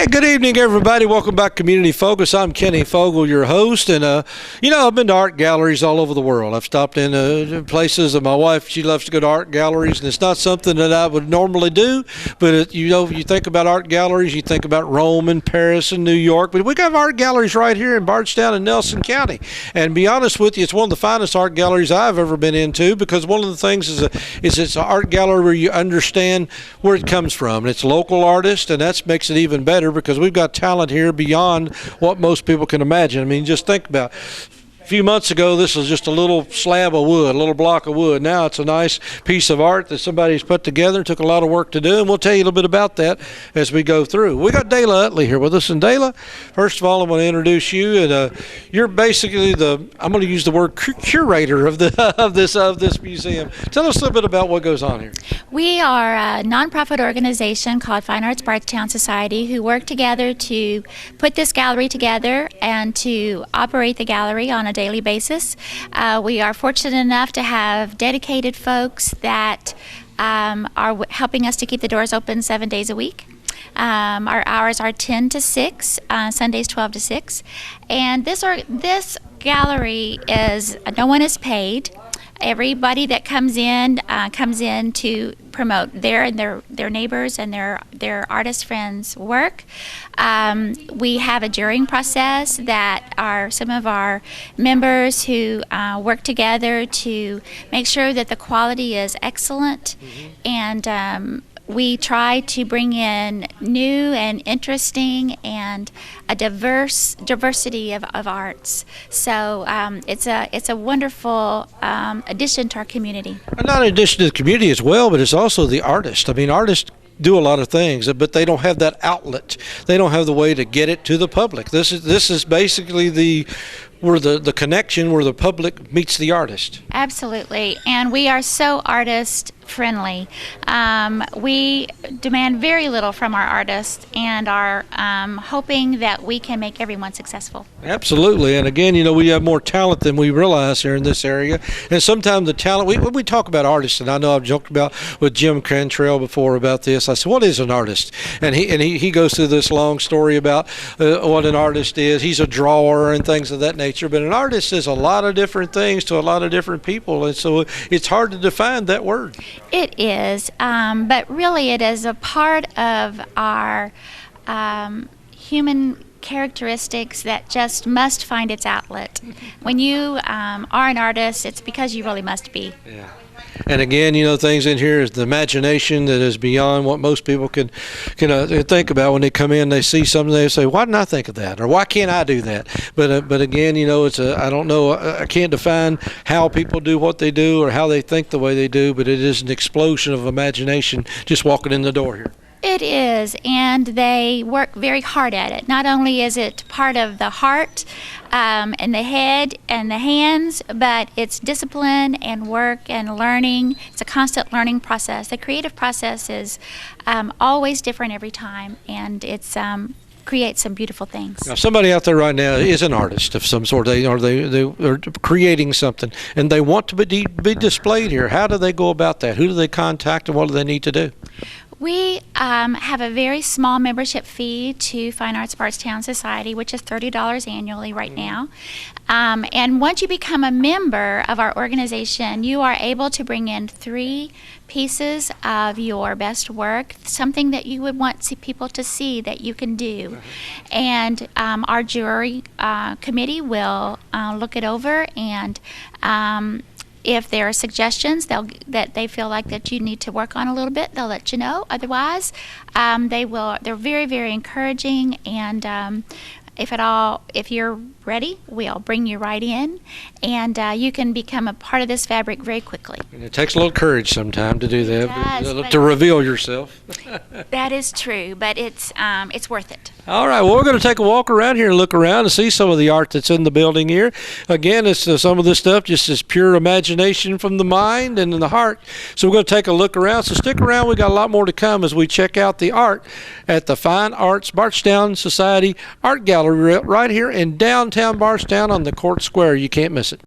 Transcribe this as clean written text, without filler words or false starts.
Good evening, everybody. Welcome back to Community Focus. I'm Kenny Fogle, your host, and I've been to art galleries all over the world. I've stopped in places, and my wife, she loves to go to art galleries, and it's not something that I would normally do, but you think about art galleries, you think about Rome and Paris and New York, but we got art galleries right here in Bardstown and Nelson County, and to be honest with you, it's one of the finest art galleries I've ever been into, because one of the things is it's an art gallery where you understand where it comes from, and it's local artists, and that makes it even better, because we've got talent here beyond what most people can imagine. I mean, just think about a few months ago, this was just a little slab of wood, a little block of wood. Now it's a nice piece of art that somebody's put together. It took a lot of work to do, and we'll tell you a little bit about that as we go through. We got Dayla Utley here with us, and Dayla, first of all, I'm going to introduce you, and you're basically I'm going to use the word curator of this museum. Tell us a little bit about what goes on here. We are a nonprofit organization called Fine Arts Bardstown Society who work together to put this gallery together and to operate the gallery on a daily basis. We are fortunate enough to have dedicated folks that are helping us to keep the doors open 7 days a week. Our hours are 10 to 6, Sundays 12 to 6. And this gallery is, no one is paid. Everybody that comes in to promote their neighbors and their artist friends' work. We have a jurying process that are some of our members who work together to make sure that the quality is excellent, and we try to bring in new and interesting and a diversity of arts. So it's a wonderful addition to our community. And not an addition to the community as well, but it's also the artist. I mean, artists do a lot of things, but they don't have that outlet. They don't have the way to get it to the public. This is basically the connection where the public meets the artist. Absolutely, and we are so artist friendly. We demand very little from our artists and are hoping that we can make everyone successful. Absolutely, and again, we have more talent than we realize here in this area, and sometimes the talent, when we talk about artists, and I know I've joked about with Jim Cantrell before about this, I said, what is an artist? And he goes through this long story about what an artist is. He's a drawer and things of that nature, but an artist is a lot of different things to a lot of different people, and so it's hard to define that word. It is, but really it is a part of our human characteristics that just must find its outlet. When you are an artist, it's because you really must be. Yeah. And again, things in here is the imagination that is beyond what most people can think about. When they come in, they see something, they say, "Why didn't I think of that?" Or "Why can't I do that?" But again, I don't know. I can't define how people do what they do or how they think the way they do. But it is an explosion of imagination just walking in the door here. It is, and they work very hard at it. Not only is it part of the heart and the head and the hands, but it's discipline and work and learning. It's a constant learning process. The creative process is always different every time, and it's create some beautiful things. Now, somebody out there right now is an artist of some sort. They are creating something, and they want to be displayed here. How do they go about that? Who do they contact, and what do they need to do? We have a very small membership fee to Fine Arts Bardstown Society, which is $30 annually right now. And once you become a member of our organization, you are able to bring in 3 pieces of your best work, something that you would want people to see that you can do. And our jury committee will look it over, and if there are suggestions that they feel like that you need to work on a little bit, they'll let you know. Otherwise, they're very, very encouraging, and if you're ready, we'll bring you right in, and you can become a part of this fabric very quickly. And it takes a little courage sometimes to do that, It does, to reveal yourself. That is true, but it's worth it. All right, well, we're going to take a walk around here and look around and see some of the art that's in the building here. Again, it's some of this stuff just is pure imagination from the mind and in the heart. So we're going to take a look around. So stick around. We got a lot more to come as we check out the art at the Fine Arts Bardstown Society Art Gallery right here in downtown Bardstown on the Court Square. You can't miss it.